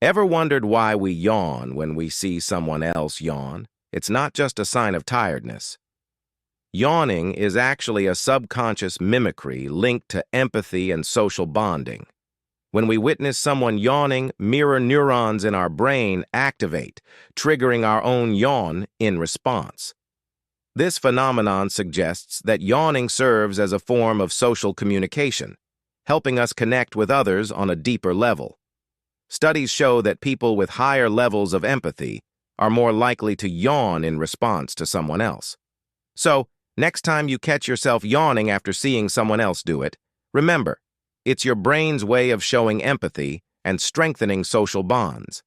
Ever wondered why we yawn when we see someone else yawn? It's not just a sign of tiredness. Yawning is actually a subconscious mimicry linked to empathy and social bonding. When we witness someone yawning, mirror neurons in our brain activate, triggering our own yawn in response. This phenomenon suggests that yawning serves as a form of social communication, helping us connect with others on a deeper level. Studies show that people with higher levels of empathy are more likely to yawn in response to someone else. So, next time you catch yourself yawning after seeing someone else do it, remember, it's your brain's way of showing empathy and strengthening social bonds.